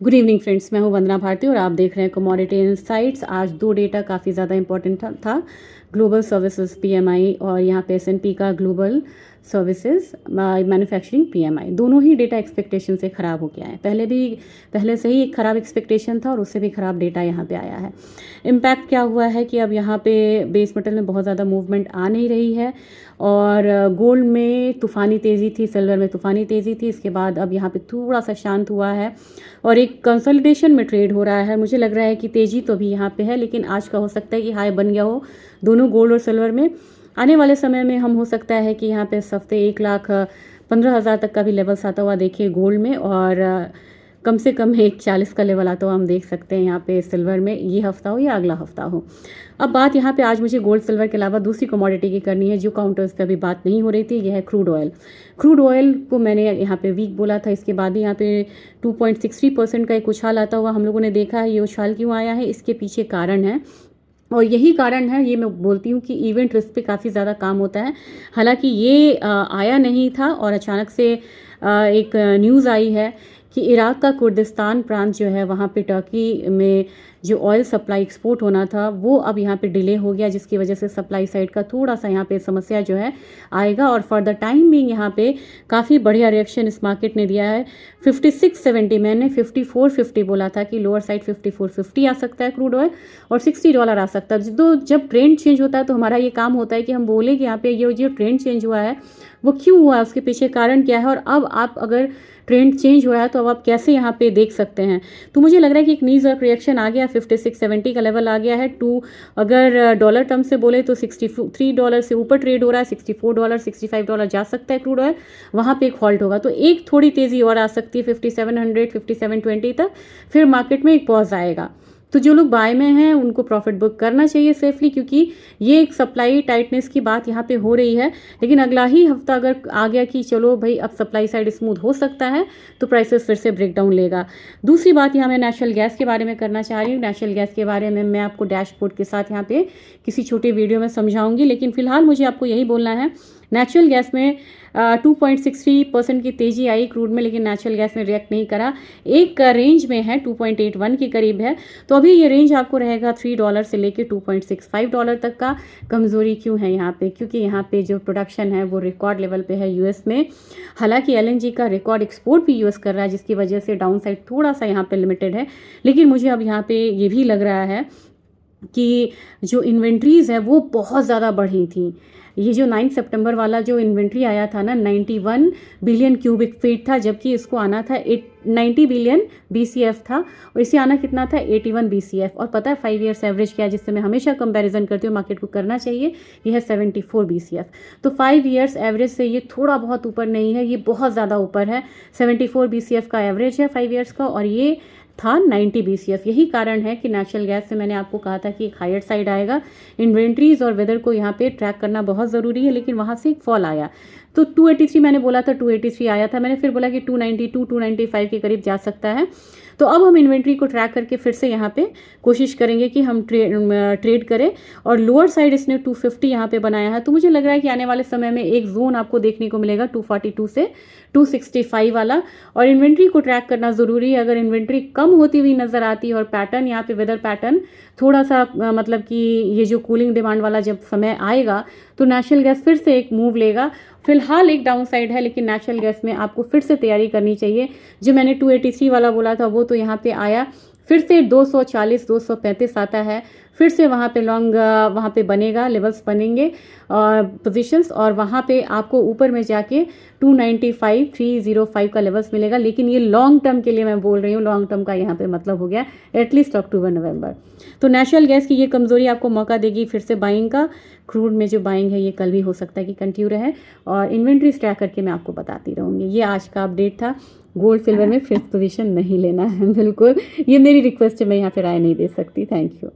Good evening friends, मैं हूं वंदना भारती और आप देख रहे हैं कमोडिटी इनसाइट्स। आज दो डेटा काफ़ी ज़्यादा इंपॉर्टेंट था। ग्लोबल सर्विसेज पीएमआई और यहाँ पे एसएनपी का ग्लोबल सर्विसेज मैन्युफैक्चरिंग पीएमआई, दोनों ही डेटा एक्सपेक्टेशन से ख़राब हो गया है। पहले से ही एक ख़राब एक्सपेक्टेशन था और उससे भी ख़राब डेटा यहाँ पे आया है। इम्पैक्ट क्या हुआ है कि अब यहाँ पे बेस मेटल में बहुत ज़्यादा मूवमेंट आ नहीं रही है और गोल्ड में तूफ़ानी तेज़ी थी, सिल्वर में तूफ़ानी तेज़ी थी। इसके बाद अब यहाँ पे थोड़ा सा शांत हुआ है और एक कंसोलिडेशन में ट्रेड हो रहा है। मुझे लग रहा है कि तेज़ी तो भी यहाँ पे है, लेकिन आज का हो सकता है कि हाई बन गया हो दोनों गोल्ड और सिल्वर में। आने वाले समय में हम हो सकता है कि यहाँ पे इस हफ्ते 1,15,000 तक का भी लेवल्स आता हुआ देखिए गोल्ड में, और कम से कम 1,40 का लेवल आता हुआ हम देख सकते हैं यहाँ पे सिल्वर में, ये हफ्ता हो या अगला हफ्ता हो। अब बात यहाँ पे आज मुझे गोल्ड सिल्वर के अलावा दूसरी कमोडिटी की करनी है जो काउंटर्स पे अभी बात नहीं हो रही थी, यह है क्रूड ऑयल। क्रूड ऑयल को मैंने यहाँ पे वीक बोला था, इसके बाद ही यहाँ पे 2.63% का एक उछाल आता हुआ हम लोगों ने देखा है। ये उछाल क्यों आया है, इसके पीछे कारण है और यही कारण है, ये मैं बोलती हूँ कि इवेंट रिस्क पे काफ़ी ज़्यादा काम होता है। हालांकि ये आया नहीं था और अचानक से एक न्यूज़ आई है कि इराक का कुर्दिस्तान प्रांत जो है वहाँ पे टर्की में जो ऑयल सप्लाई एक्सपोर्ट होना था वो अब यहाँ पे डिले हो गया, जिसकी वजह से सप्लाई साइड का थोड़ा सा यहाँ पे समस्या जो है आएगा। और फॉर द टाइम बिंग यहाँ पे काफ़ी बढ़िया रिएक्शन इस मार्केट ने दिया है। 56.70, मैंने 54.50 बोला था कि लोअर साइड 54.50 आ सकता है क्रूड ऑयल और $60 आ सकता है। तो जब ट्रेंड चेंज होता है तो हमारा ये काम होता है कि हम बोले कि यहाँ पे ये जो ट्रेंड चेंज हुआ है वो क्यों हुआ, उसके पीछे कारण क्या है, और अब आप अगर ट्रेंड चेंज हो रहा है तो अब आप कैसे यहाँ पे देख सकते हैं। तो मुझे लग रहा है कि एक नीज रिएक्शन आ गया, 56.70 का लेवल आ गया है। अगर डॉलर टर्म से बोले तो $63 से ऊपर ट्रेड हो रहा है, $64 $65 जा सकता है क्रूड ऑयल, वहाँ पे एक हॉल्ट होगा। तो एक थोड़ी तेज़ी और आ सकती है 5700 5720 तक, फिर मार्केट में एक पॉज आएगा। तो जो लोग बाय में हैं उनको प्रॉफिट बुक करना चाहिए सेफली, क्योंकि ये एक सप्लाई टाइटनेस की बात यहाँ पे हो रही है। लेकिन अगला ही हफ्ता अगर आ गया कि चलो भाई अब सप्लाई साइड स्मूथ हो सकता है तो प्राइसेस फिर से ब्रेकडाउन लेगा। दूसरी बात यहाँ मैं नेचुरल गैस के बारे में करना चाह रही हूँ। नेचुरल गैस के बारे में मैं आपको डैशबोर्ड के साथ यहाँ पे किसी छोटे वीडियो में समझाऊंगी, लेकिन फिलहाल मुझे आपको यही बोलना है, नेचुरल गैस में 2.63% की तेज़ी आई क्रूड में, लेकिन नेचुरल गैस ने रिएक्ट नहीं करा। एक रेंज में है 2.81 के करीब है, तो अभी ये रेंज आपको रहेगा $3 से लेके $2.65 तक का। कमज़ोरी क्यों है यहाँ पे, क्योंकि यहाँ पे जो प्रोडक्शन है वो रिकॉर्ड लेवल पे है यूएस में। हालांकि एलएनजी का रिकॉर्ड एक्सपोर्ट भी यूएस कर रहा है, जिसकी वजह से डाउन साइड थोड़ा सा यहाँ पे लिमिटेड है। लेकिन मुझे अब यहाँ पे ये भी लग रहा है कि जो इन्वेंट्रीज़ है वो बहुत ज़्यादा बढ़ी थी। ये जो 9 सितंबर वाला जो इन्वेंट्री आया था ना, 91 बिलियन क्यूबिक फीट था, जबकि इसको आना था 90 बिलियन BCF था, और इसे आना कितना था 81 BCF। और पता है 5 ईयर्स एवरेज क्या है, जिससे मैं हमेशा कंपैरिजन करती हूँ, मार्केट को करना चाहिए, ये है 74 BCF। तो 5 ईयर्स एवरेज से ये थोड़ा बहुत ऊपर नहीं है, ये बहुत ज़्यादा ऊपर है। 74 BCF का एवरेज है 5 ईयर्स का, और ये था 90 BCF। यही कारण है कि नेचुरल गैस से मैंने आपको कहा था कि एक हायर साइड आएगा। इन्वेंट्रीज और वेदर को यहाँ पे ट्रैक करना बहुत ज़रूरी है, लेकिन वहाँ से एक फॉल आया। तो 283 मैंने बोला था, 283 आया था, मैंने फिर बोला कि 292 295 के करीब जा सकता है। तो अब हम इन्वेंट्री को ट्रैक करके फिर से यहाँ पे कोशिश करेंगे कि हम ट्रेड करें, और लोअर साइड इसने 250 यहाँ पे बनाया है। तो मुझे लग रहा है कि आने वाले समय में एक जोन आपको देखने को मिलेगा 242 से 265 वाला, और इन्वेंट्री को ट्रैक करना ज़रूरी है। अगर इन्वेंट्री कम होती हुई नज़र आती है और पैटर्न यहाँ पे वेदर पैटर्न थोड़ा सा मतलब कि ये जो कूलिंग डिमांड वाला जब समय आएगा तो नेचुरल गैस फिर से एक मूव लेगा। फिलहाल एक डाउन साइड है, लेकिन नेचुरल गैस में आपको फिर से तैयारी करनी चाहिए। जो मैंने 283 वाला बोला था वो तो यहाँ पे आया, फिर से 240 235 आता है, फिर से वहाँ पे लॉन्ग वहाँ पे बनेगा, लेवल्स बनेंगे पोजीशंस, और वहाँ पे आपको ऊपर में जाके 295 305 का लेवल्स मिलेगा। लेकिन ये लॉन्ग टर्म के लिए मैं बोल रही हूँ, लॉन्ग टर्म का यहाँ पे मतलब हो गया एटलीस्ट अक्टूबर नवंबर। तो नेचुरल गैस की ये कमज़ोरी आपको मौका देगी फिर से बाइंग का। क्रूड में जो बाइंग है ये कल भी हो सकता है कि कंटिन्यू रहे, और इन्वेंट्री ट्रैक करके मैं आपको बताती रहूँगी। ये आज का अपडेट था। गोल्ड सिल्वर में फिफ्थ पोजीशन नहीं लेना है बिल्कुल, ये मेरी रिक्वेस्ट है, मैं यहाँ पे राय नहीं दे सकती। Thank you.